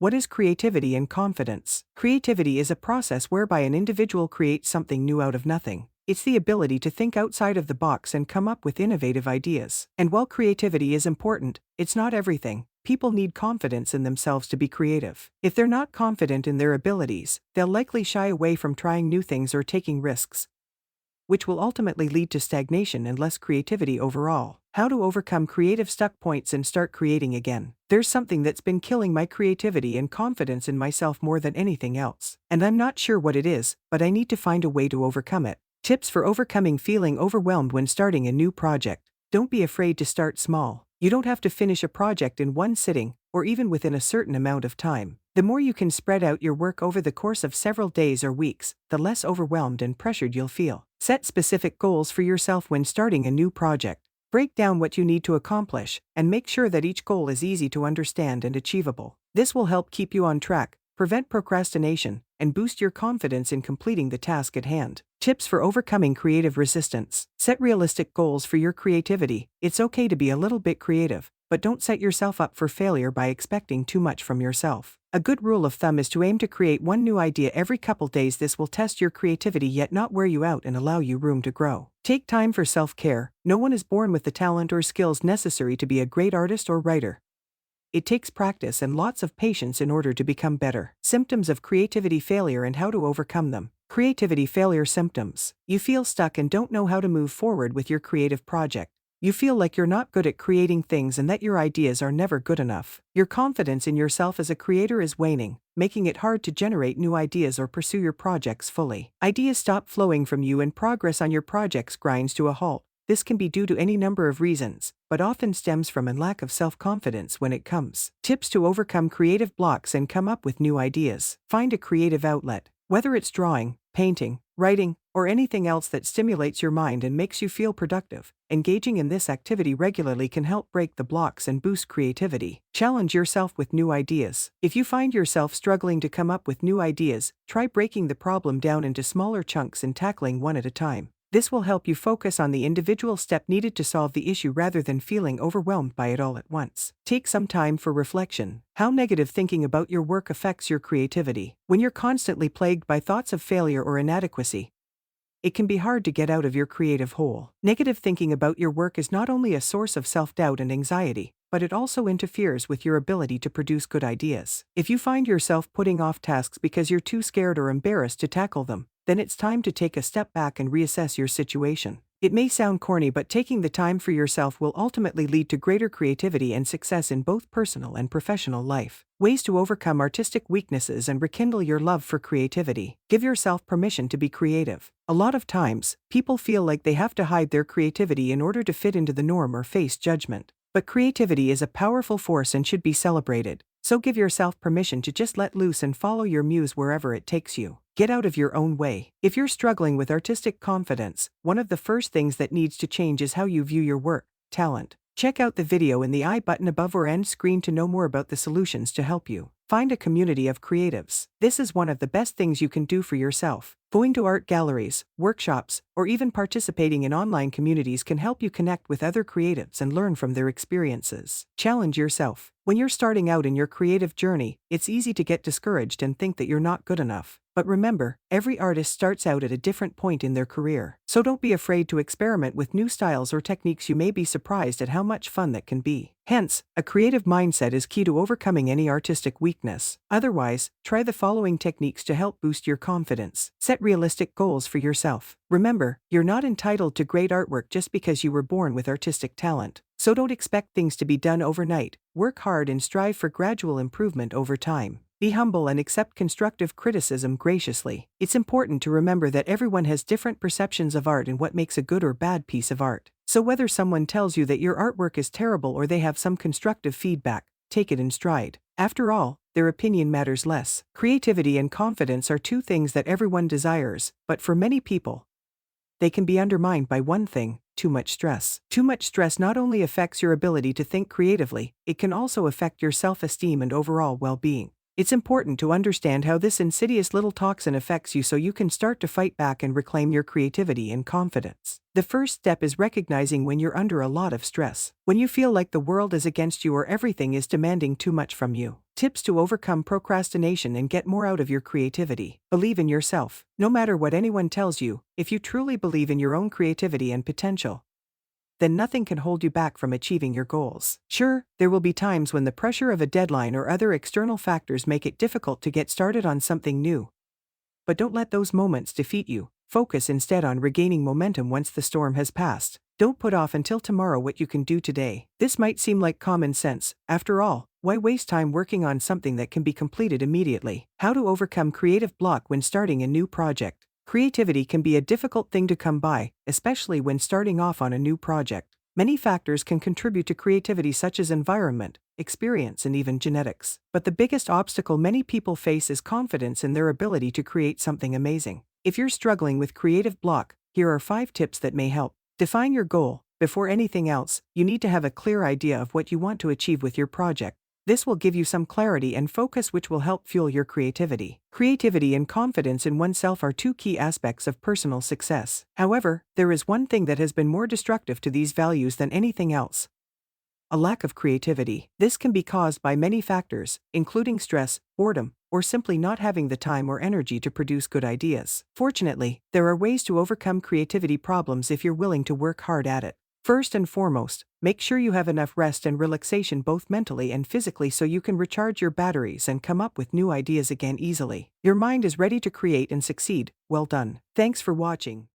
What is creativity and confidence? Creativity is a process whereby an individual creates something new out of nothing. It's the ability to think outside of the box and come up with innovative ideas. And while creativity is important, it's not everything. People need confidence in themselves to be creative. If they're not confident in their abilities, they'll likely shy away from trying new things or taking risks, which will ultimately lead to stagnation and less creativity overall. How to overcome creative stuck points and start creating again. There's something that's been killing my creativity and confidence in myself more than anything else. And I'm not sure what it is, but I need to find a way to overcome it. Tips for overcoming feeling overwhelmed when starting a new project. Don't be afraid to start small. You don't have to finish a project in one sitting, or even within a certain amount of time. The more you can spread out your work over the course of several days or weeks, the less overwhelmed and pressured you'll feel. Set specific goals for yourself when starting a new project. Break down what you need to accomplish, and make sure that each goal is easy to understand and achievable. This will help keep you on track, prevent procrastination, and boost your confidence in completing the task at hand. Tips for overcoming creative resistance. Set realistic goals for your creativity. It's okay to be a little bit creative, but don't set yourself up for failure by expecting too much from yourself. A good rule of thumb is to aim to create one new idea every couple days. This will test your creativity yet not wear you out and allow you room to grow. Take time for self-care. No one is born with the talent or skills necessary to be a great artist or writer. It takes practice and lots of patience in order to become better. Symptoms of creativity failure and how to overcome them. Creativity failure symptoms. You feel stuck and don't know how to move forward with your creative project. You feel like you're not good at creating things and that your ideas are never good enough. Your confidence in yourself as a creator is waning, making it hard to generate new ideas or pursue your projects fully. Ideas stop flowing from you and progress on your projects grinds to a halt. This can be due to any number of reasons, but often stems from a lack of self-confidence when it comes. Tips to overcome creative blocks and come up with new ideas. Find a creative outlet. Whether it's drawing, painting, writing, or anything else that stimulates your mind and makes you feel productive, engaging in this activity regularly can help break the blocks and boost creativity. Challenge yourself with new ideas. If you find yourself struggling to come up with new ideas, try breaking the problem down into smaller chunks and tackling one at a time. This will help you focus on the individual step needed to solve the issue rather than feeling overwhelmed by it all at once. Take some time for reflection. How negative thinking about your work affects your creativity. When you're constantly plagued by thoughts of failure or inadequacy, it can be hard to get out of your creative hole. Negative thinking about your work is not only a source of self-doubt and anxiety, but it also interferes with your ability to produce good ideas. If you find yourself putting off tasks because you're too scared or embarrassed to tackle them, then it's time to take a step back and reassess your situation. It may sound corny, but taking the time for yourself will ultimately lead to greater creativity and success in both personal and professional life. Ways to overcome artistic weaknesses and rekindle your love for creativity. Give yourself permission to be creative. A lot of times, people feel like they have to hide their creativity in order to fit into the norm or face judgment. But creativity is a powerful force and should be celebrated. So give yourself permission to just let loose and follow your muse wherever it takes you. Get out of your own way. If you're struggling with artistic confidence, one of the first things that needs to change is how you view your work, talent. Check out the video in the I button above or end screen to know more about the solutions to help you. Find a community of creatives. This is one of the best things you can do for yourself. Going to art galleries, workshops, or even participating in online communities can help you connect with other creatives and learn from their experiences. Challenge yourself. When you're starting out in your creative journey, it's easy to get discouraged and think that you're not good enough. But remember, every artist starts out at a different point in their career. So don't be afraid to experiment with new styles or techniques. You may be surprised at how much fun that can be. Hence, a creative mindset is key to overcoming any artistic weakness. Otherwise, try the following techniques to help boost your confidence. Set realistic goals for yourself. Remember, you're not entitled to great artwork just because you were born with artistic talent. So don't expect things to be done overnight. Work hard and strive for gradual improvement over time. Be humble and accept constructive criticism graciously. It's important to remember that everyone has different perceptions of art and what makes a good or bad piece of art. So whether someone tells you that your artwork is terrible or they have some constructive feedback, take it in stride. After all, their opinion matters less. Creativity and confidence are two things that everyone desires, but for many people, they can be undermined by one thing: too much stress. Too much stress not only affects your ability to think creatively, it can also affect your self-esteem and overall well-being. It's important to understand how this insidious little toxin affects you so you can start to fight back and reclaim your creativity and confidence. The first step is recognizing when you're under a lot of stress, when you feel like the world is against you or everything is demanding too much from you. Tips to overcome procrastination and get more out of your creativity. Believe in yourself. No matter what anyone tells you, if you truly believe in your own creativity and potential, then nothing can hold you back from achieving your goals. Sure, there will be times when the pressure of a deadline or other external factors make it difficult to get started on something new. But don't let those moments defeat you. Focus instead on regaining momentum once the storm has passed. Don't put off until tomorrow what you can do today. This might seem like common sense. After all, why waste time working on something that can be completed immediately? How to overcome creative block when starting a new project. Creativity can be a difficult thing to come by, especially when starting off on a new project. Many factors can contribute to creativity such as environment, experience and even genetics. But the biggest obstacle many people face is confidence in their ability to create something amazing. If you're struggling with creative block, here are 5 tips that may help. Define your goal. Before anything else, you need to have a clear idea of what you want to achieve with your project. This will give you some clarity and focus which will help fuel your creativity. Creativity and confidence in oneself are 2 key aspects of personal success. However, there is one thing that has been more destructive to these values than anything else: a lack of creativity. This can be caused by many factors, including stress, boredom, or simply not having the time or energy to produce good ideas. Fortunately, there are ways to overcome creativity problems if you're willing to work hard at it. First and foremost, make sure you have enough rest and relaxation both mentally and physically so you can recharge your batteries and come up with new ideas again easily. Your mind is ready to create and succeed. Well done. Thanks for watching.